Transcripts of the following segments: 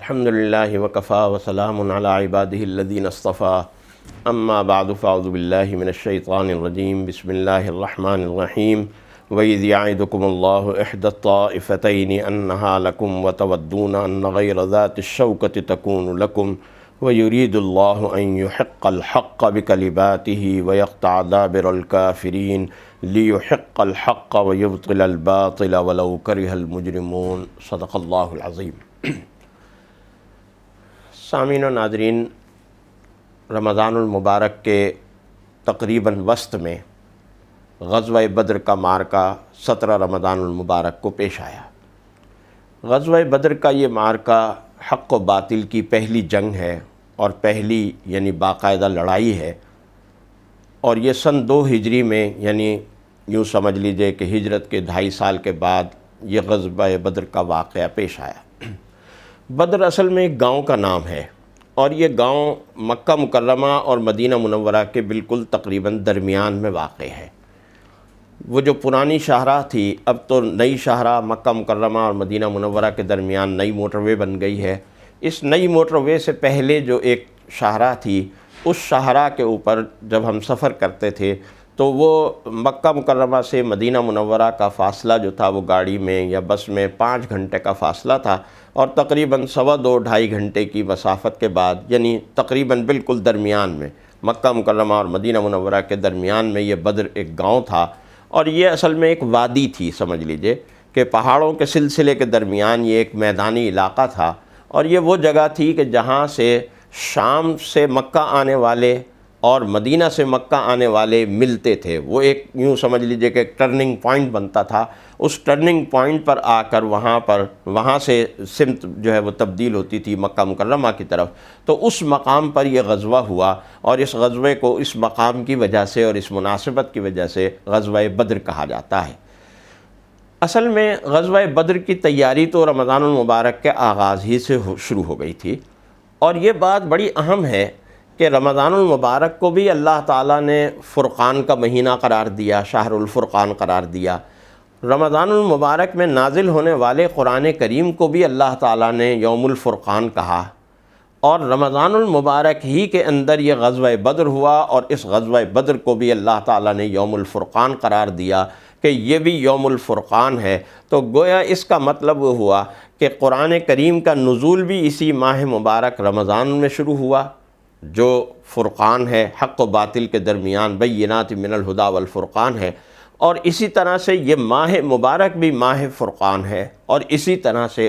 الحمد للہ وکفا وسلام علی عبادہ الذین اصطفیٰ اما بعد فاعوذ باللہ من الشیطان الرجیم بسم اللہ الرحمن الرحیم وَإِذْ يَعِدُكُمُ اللَّهُ إِحْدَى الطَّائِفَتَيْنِ أَنَّهَا لَكُمْ وَتَوَدُّونَ أَنَّ غَيْرَ ذَاتِ الشَّوْكَةِ تَكُونُ لَكُمْ وَيُرِيدُ اللَّهُ أَن يُحِقَّ الْحَقَّ بِكَلِمَاتِهِ وَيَقْطَعَ دَابِرَ الْكَافِرِينَ لِيُحِقَّ الْحَقَّ وَيُبْطِلَ الْبَاطِلَ وَلَوْ كَرِهَ الْمُجْرِمُونَ صدق اللہ العظیم۔ سامعین و ناظرین، رمضان المبارک کے تقریباً وسط میں غزوہ بدر کا معرکہ 17 رمضان المبارک کو پیش آیا۔ غزوہ بدر کا یہ معرکہ حق و باطل کی پہلی جنگ ہے اور پہلی یعنی باقاعدہ لڑائی ہے، اور یہ سن 2 ہجری میں یعنی یوں سمجھ لیجئے کہ ہجرت کے 2.5 سال کے بعد یہ غزوہ بدر کا واقعہ پیش آیا۔ بدر اصل میں ایک گاؤں کا نام ہے، اور یہ گاؤں مکہ مکرمہ اور مدینہ منورہ کے بالکل تقریباً درمیان میں واقع ہے۔ وہ جو پرانی شاہراہ تھی، اب تو نئی شاہراہ مکہ مکرمہ اور مدینہ منورہ کے درمیان نئی موٹر وے بن گئی ہے۔ اس نئی موٹر وے سے پہلے جو ایک شاہراہ تھی، اس شاہراہ کے اوپر جب ہم سفر کرتے تھے تو وہ مکہ مکرمہ سے مدینہ منورہ کا فاصلہ جو تھا وہ گاڑی میں یا بس میں 5 گھنٹے کا فاصلہ تھا، اور تقریباً 2.5 گھنٹے کی مسافت کے بعد یعنی تقریباً بالکل درمیان میں مکہ مکرمہ اور مدینہ منورہ کے درمیان میں یہ بدر ایک گاؤں تھا، اور یہ اصل میں ایک وادی تھی، سمجھ لیجئے کہ پہاڑوں کے سلسلے کے درمیان یہ ایک میدانی علاقہ تھا، اور یہ وہ جگہ تھی کہ جہاں سے شام سے مکہ آنے والے اور مدینہ سے مکہ آنے والے ملتے تھے۔ وہ ایک یوں سمجھ لیجئے کہ ایک ٹرننگ پوائنٹ بنتا تھا۔ اس ٹرننگ پوائنٹ پر آ کر وہاں سے سمت جو ہے وہ تبدیل ہوتی تھی مکہ مکرمہ کی طرف، تو اس مقام پر یہ غزوہ ہوا، اور اس غزوے کو اس مقام کی وجہ سے اور اس مناسبت کی وجہ سے غزوہ بدر کہا جاتا ہے۔ اصل میں غزوہ بدر کی تیاری تو رمضان المبارک کے آغاز ہی سے شروع ہو گئی تھی، اور یہ بات بڑی اہم ہے کہ رمضان المبارک کو بھی اللہ تعالیٰ نے فرقان کا مہینہ قرار دیا، شہر الفرقان قرار دیا۔ رمضان المبارک میں نازل ہونے والے قرآن کریم کو بھی اللہ تعالیٰ نے یوم الفرقان کہا، اور رمضان المبارک ہی کے اندر یہ غزوہ بدر ہوا، اور اس غزوہ بدر کو بھی اللہ تعالیٰ نے یوم الفرقان قرار دیا کہ یہ بھی یوم الفرقان ہے۔ تو گویا اس کا مطلب وہ ہوا کہ قرآن کریم کا نزول بھی اسی ماہ مبارک رمضان میں شروع ہوا، جو فرقان ہے، حق و باطل کے درمیان، بینات من الہدی والفرقان ہے، اور اسی طرح سے یہ ماہ مبارک بھی ماہ فرقان ہے، اور اسی طرح سے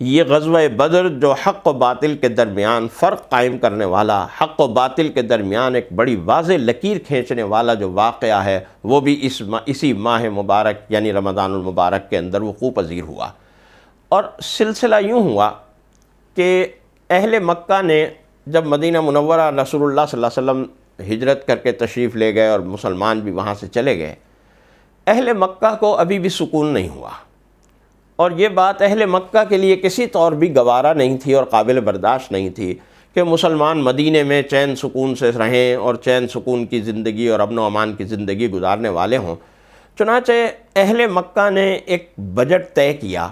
یہ غزوہ بدر جو حق و باطل کے درمیان فرق قائم کرنے والا، حق و باطل کے درمیان ایک بڑی واضح لکیر کھینچنے والا جو واقعہ ہے، وہ بھی اسی ماہ مبارک یعنی رمضان المبارک کے اندر وقوع پذیر ہوا۔ اور سلسلہ یوں ہوا کہ اہل مکہ نے جب مدینہ منورہ رسول اللہ صلی اللہ علیہ وسلم ہجرت کر کے تشریف لے گئے اور مسلمان بھی وہاں سے چلے گئے، اہل مکہ کو ابھی بھی سکون نہیں ہوا، اور یہ بات اہل مکہ کے لیے کسی طور بھی گوارا نہیں تھی اور قابل برداشت نہیں تھی کہ مسلمان مدینے میں چین سکون سے رہیں اور چین سکون کی زندگی اور امن و امان کی زندگی گزارنے والے ہوں۔ چنانچہ اہل مکہ نے ایک بجٹ طے کیا،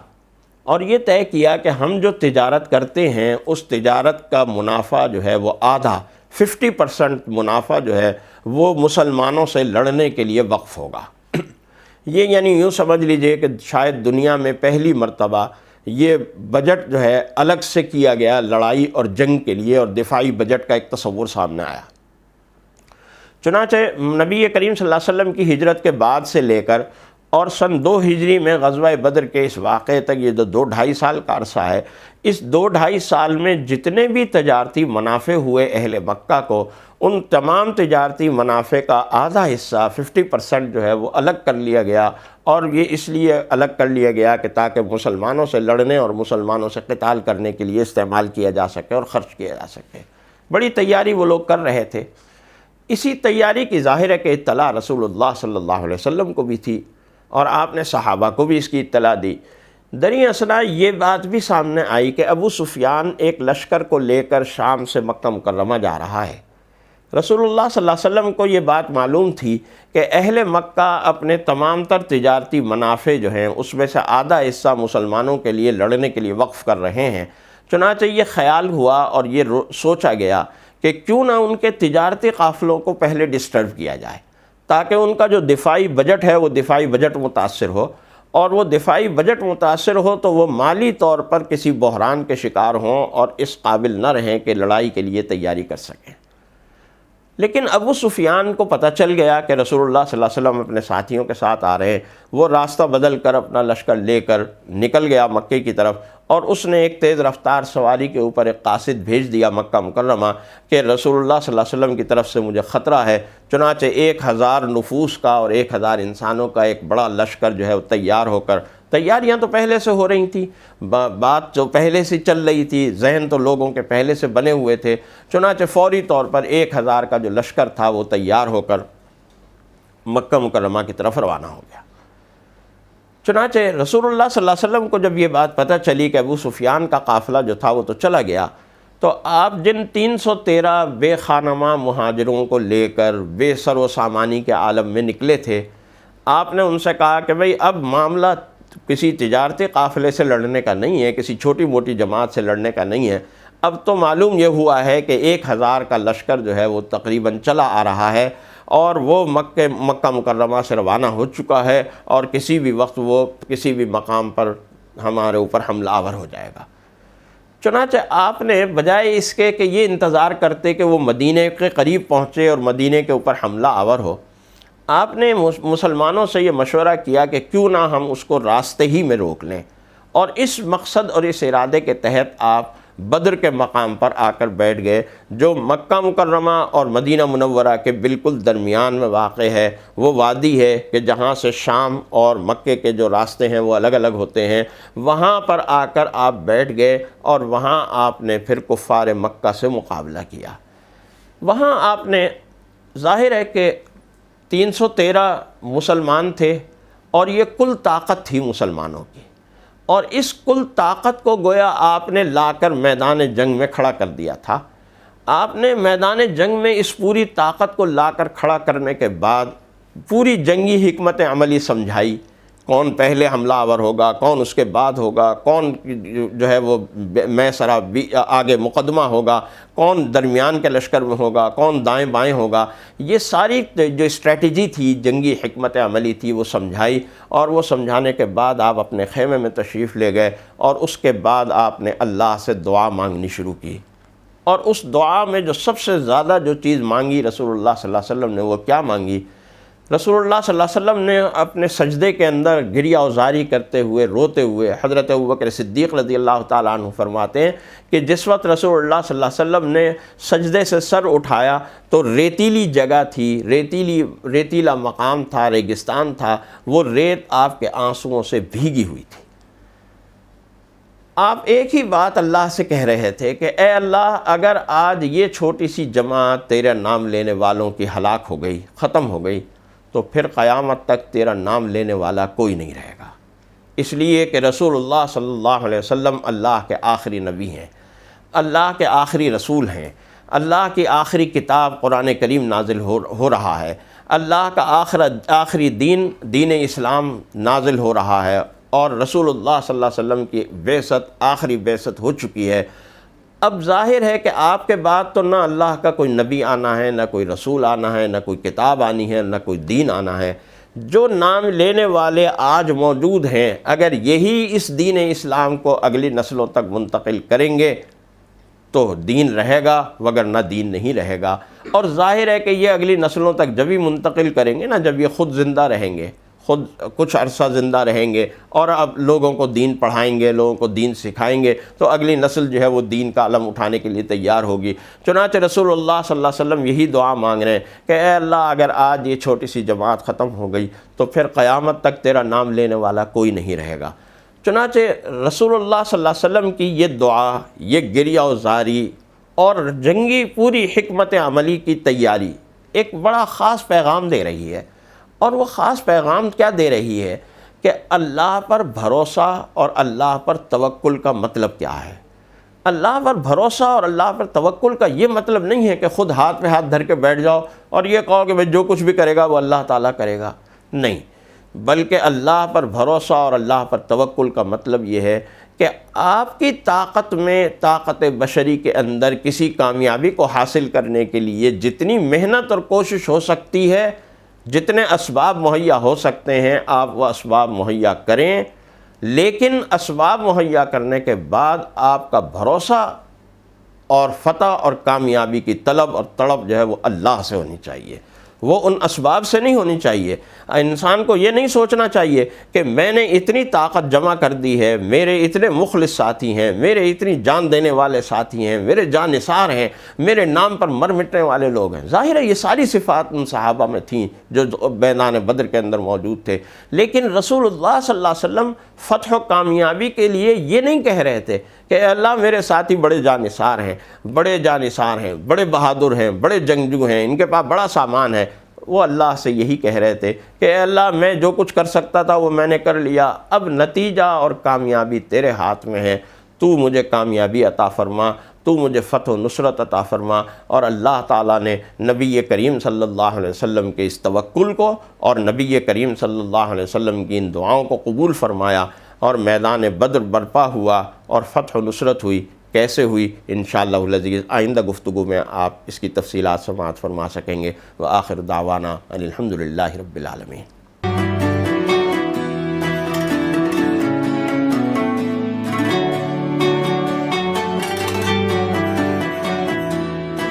اور یہ طے کیا کہ ہم جو تجارت کرتے ہیں اس تجارت کا منافع جو ہے وہ آدھا 50% منافع جو ہے وہ مسلمانوں سے لڑنے کے لیے وقف ہوگا۔ یہ یعنی یوں سمجھ لیجئے کہ شاید دنیا میں پہلی مرتبہ یہ بجٹ جو ہے الگ سے کیا گیا لڑائی اور جنگ کے لیے، اور دفاعی بجٹ کا ایک تصور سامنے آیا۔ چنانچہ نبی کریم صلی اللہ علیہ وسلم کی ہجرت کے بعد سے لے کر اور سن 2 ہجری میں غزوہ بدر کے اس واقعے تک یہ جو 2-2.5 سال کا عرصہ ہے، اس 2-2.5 سال میں جتنے بھی تجارتی منافع ہوئے اہل مکہ کو، ان تمام تجارتی منافع کا آدھا حصہ 50% جو ہے وہ الگ کر لیا گیا، اور یہ اس لیے الگ کر لیا گیا کہ تاکہ مسلمانوں سے لڑنے اور مسلمانوں سے قتال کرنے کے لیے استعمال کیا جا سکے اور خرچ کیا جا سکے۔ بڑی تیاری وہ لوگ کر رہے تھے۔ اسی تیاری کی ظاہر ہے کہ اطلاع رسول اللہ صلی اللہ علیہ وسلم کو بھی تھی، اور آپ نے صحابہ کو بھی اس کی اطلاع دی۔ دریں اثنا یہ بات بھی سامنے آئی کہ ابو سفیان ایک لشکر کو لے کر شام سے مکہ مکرمہ جا رہا ہے۔ رسول اللہ صلی اللہ علیہ وسلم کو یہ بات معلوم تھی کہ اہل مکہ اپنے تمام تر تجارتی منافع جو ہیں اس میں سے آدھا حصہ مسلمانوں کے لیے لڑنے کے لیے وقف کر رہے ہیں۔ چنانچہ یہ خیال ہوا اور یہ سوچا گیا کہ کیوں نہ ان کے تجارتی قافلوں کو پہلے ڈسٹرب کیا جائے، تاکہ ان کا جو دفاعی بجٹ ہے وہ دفاعی بجٹ متاثر ہو، اور وہ دفاعی بجٹ متاثر ہو تو وہ مالی طور پر کسی بحران کے شکار ہوں اور اس قابل نہ رہیں کہ لڑائی کے لیے تیاری کر سکیں۔ لیکن ابو سفیان کو پتہ چل گیا کہ رسول اللہ صلی اللہ علیہ وسلم اپنے ساتھیوں کے ساتھ آ رہے ہیں۔ وہ راستہ بدل کر اپنا لشکر لے کر نکل گیا مکے کی طرف، اور اس نے ایک تیز رفتار سواری کے اوپر ایک قاصد بھیج دیا مکہ مکرمہ کہ رسول اللہ صلی اللہ علیہ وسلم کی طرف سے مجھے خطرہ ہے۔ چنانچہ 1000 نفوس کا اور 1000 انسانوں کا ایک بڑا لشکر جو ہے وہ تیار ہو کر، تیاریاں تو پہلے سے ہو رہی تھیں، بات جو پہلے سے چل رہی تھی، ذہن تو لوگوں کے پہلے سے بنے ہوئے تھے، چنانچہ فوری طور پر 1000 کا جو لشکر تھا وہ تیار ہو کر مکہ مکرمہ کی طرف روانہ ہو گیا۔ چنانچہ رسول اللہ صلی اللہ علیہ وسلم کو جب یہ بات پتہ چلی کہ ابو سفیان کا قافلہ جو تھا وہ تو چلا گیا، تو آپ جن 313 بے خانماں مہاجروں کو لے کر بے سر و سامانی کے عالم میں نکلے تھے، آپ نے ان سے کہا کہ بھئی اب معاملہ کسی تجارتی قافلے سے لڑنے کا نہیں ہے، کسی چھوٹی موٹی جماعت سے لڑنے کا نہیں ہے، اب تو معلوم یہ ہوا ہے کہ 1000 کا لشکر جو ہے وہ تقریباً چلا آ رہا ہے، اور وہ مکہ مکرمہ سے روانہ ہو چکا ہے، اور کسی بھی وقت وہ کسی بھی مقام پر ہمارے اوپر حملہ آور ہو جائے گا۔ چنانچہ آپ نے بجائے اس کے کہ یہ انتظار کرتے کہ وہ مدینے کے قریب پہنچے اور مدینے کے اوپر حملہ آور ہو، آپ نے مسلمانوں سے یہ مشورہ کیا کہ کیوں نہ ہم اس کو راستے ہی میں روک لیں، اور اس مقصد اور اس ارادے کے تحت آپ بدر کے مقام پر آ کر بیٹھ گئے، جو مکہ مکرمہ اور مدینہ منورہ کے بالکل درمیان میں واقع ہے۔ وہ وادی ہے کہ جہاں سے شام اور مکے کے جو راستے ہیں وہ الگ الگ ہوتے ہیں، وہاں پر آ کر آپ بیٹھ گئے، اور وہاں آپ نے پھر کفار مکہ سے مقابلہ کیا۔ وہاں آپ نے، ظاہر ہے کہ 313 مسلمان تھے، اور یہ کل طاقت تھی مسلمانوں کی، اور اس کل طاقت کو گویا آپ نے لا کر میدان جنگ میں کھڑا کر دیا تھا۔ آپ نے میدان جنگ میں اس پوری طاقت کو لا کر کھڑا کرنے کے بعد پوری جنگی حکمت عملی سمجھائی، کون پہلے حملہ آور ہوگا، کون اس کے بعد ہوگا، کون جو ہے وہ میں سرا آگے مقدمہ ہوگا، کون درمیان کے لشکر میں ہوگا، کون دائیں بائیں ہوگا، یہ ساری جو اسٹریٹجی تھی، جنگی حکمت عملی تھی، وہ سمجھائی، اور وہ سمجھانے کے بعد آپ اپنے خیمے میں تشریف لے گئے، اور اس کے بعد آپ نے اللہ سے دعا مانگنی شروع کی۔ اور اس دعا میں جو سب سے زیادہ جو چیز مانگی رسول اللہ صلی اللہ علیہ وسلم نے، وہ کیا مانگی؟ رسول اللہ صلی اللہ علیہ وسلم نے اپنے سجدے کے اندر گریہ وزاری کرتے ہوئے، روتے ہوئے، حضرت ابوبکر صدیق رضی اللہ تعالیٰ عنہ فرماتے ہیں کہ جس وقت رسول اللہ صلی اللہ علیہ وسلم نے سجدے سے سر اٹھایا تو ریتیلی جگہ تھی، ریتیلا مقام تھا، ریگستان تھا، وہ ریت آپ کے آنسوؤں سے بھیگی ہوئی تھی۔ آپ ایک ہی بات اللہ سے کہہ رہے تھے کہ اے اللہ، اگر آج یہ چھوٹی سی جماعت تیرا نام لینے والوں کی ہلاک ہو گئی، ختم ہو گئی، تو پھر قیامت تک تیرا نام لینے والا کوئی نہیں رہے گا، اس لیے کہ رسول اللہ صلی اللہ علیہ وسلم اللہ کے آخری نبی ہیں، اللہ کے آخری رسول ہیں، اللہ کی آخری کتاب قرآن کریم نازل ہو رہا ہے، اللہ کا آخری دین اسلام نازل ہو رہا ہے، اور رسول اللہ صلی اللہ علیہ وسلم کی بعثت آخری بعثت ہو چکی ہے۔ اب ظاہر ہے کہ آپ کے بعد تو نہ اللہ کا کوئی نبی آنا ہے، نہ کوئی رسول آنا ہے، نہ کوئی کتاب آنی ہے، نہ کوئی دین آنا ہے۔ جو نام لینے والے آج موجود ہیں، اگر یہی اس دین اسلام کو اگلی نسلوں تک منتقل کریں گے تو دین رہے گا، وگرنہ دین نہیں رہے گا۔ اور ظاہر ہے کہ یہ اگلی نسلوں تک جب ہی منتقل کریں گے نا، جب یہ خود زندہ رہیں گے، خود کچھ عرصہ زندہ رہیں گے، اور اب لوگوں کو دین پڑھائیں گے، لوگوں کو دین سکھائیں گے، تو اگلی نسل جو ہے وہ دین کا علم اٹھانے کے لیے تیار ہوگی۔ چنانچہ رسول اللہ صلی اللہ علیہ وسلم یہی دعا مانگ رہے ہیں کہ اے اللہ، اگر آج یہ چھوٹی سی جماعت ختم ہو گئی تو پھر قیامت تک تیرا نام لینے والا کوئی نہیں رہے گا۔ چنانچہ رسول اللہ صلی اللہ علیہ وسلم کی یہ دعا، یہ گریہ وزاری اور جنگی پوری حکمت عملی کی تیاری ایک بڑا خاص پیغام دے رہی ہے، اور وہ خاص پیغام کیا دے رہی ہے کہ اللہ پر بھروسہ اور اللہ پر توکل کا مطلب کیا ہے۔ اللہ پر بھروسہ اور اللہ پر توکل کا یہ مطلب نہیں ہے کہ خود ہاتھ پہ ہاتھ دھر کے بیٹھ جاؤ اور یہ کہو کہ بھئی جو کچھ بھی کرے گا وہ اللہ تعالیٰ کرے گا، نہیں، بلکہ اللہ پر بھروسہ اور اللہ پر توکل کا مطلب یہ ہے کہ آپ کی طاقت میں، طاقت بشری کے اندر کسی کامیابی کو حاصل کرنے کے لیے جتنی محنت اور کوشش ہو سکتی ہے، جتنے اسباب مہیا ہو سکتے ہیں، آپ وہ اسباب مہیا کریں، لیکن اسباب مہیا کرنے کے بعد آپ کا بھروسہ اور فتح اور کامیابی کی طلب اور تڑپ جو ہے وہ اللہ سے ہونی چاہیے، وہ ان اسباب سے نہیں ہونی چاہیے۔ انسان کو یہ نہیں سوچنا چاہیے کہ میں نے اتنی طاقت جمع کر دی ہے، میرے اتنے مخلص ساتھی ہیں، میرے اتنی جان دینے والے ساتھی ہیں، میرے جاں نثار ہیں، میرے نام پر مر مٹنے والے لوگ ہیں۔ ظاہر ہے یہ ساری صفات ان صحابہ میں تھیں جو میدان بدر کے اندر موجود تھے، لیکن رسول اللہ صلی اللہ علیہ وسلم فتح و کامیابی کے لیے یہ نہیں کہہ رہے تھے کہ اے اللہ میرے ساتھی بڑے جانثار ہیں، بڑے جانثار ہیں، بڑے بہادر ہیں، بڑے جنگجو ہیں، ان کے پاس بڑا سامان ہے۔ وہ اللہ سے یہی کہہ رہے تھے کہ اے اللہ میں جو کچھ کر سکتا تھا وہ میں نے کر لیا، اب نتیجہ اور کامیابی تیرے ہاتھ میں ہے، تو مجھے کامیابی عطا فرما، تو مجھے فتح و نصرت عطا فرما۔ اور اللہ تعالیٰ نے نبی کریم صلی اللہ علیہ وسلم کے اس توکل کو اور نبی کریم صلی اللہ علیہ وسلم کی ان دعاؤں کو قبول فرمایا، اور میدان بدر برپا ہوا اور فتح و نصرت ہوئی۔ کیسے ہوئی انشاءاللہ العزیز آئندہ گفتگو میں آپ اس کی تفصیلات سماعت فرما سکیں گے۔ وآخر دعوانا ان الحمدللہ رب العالمین۔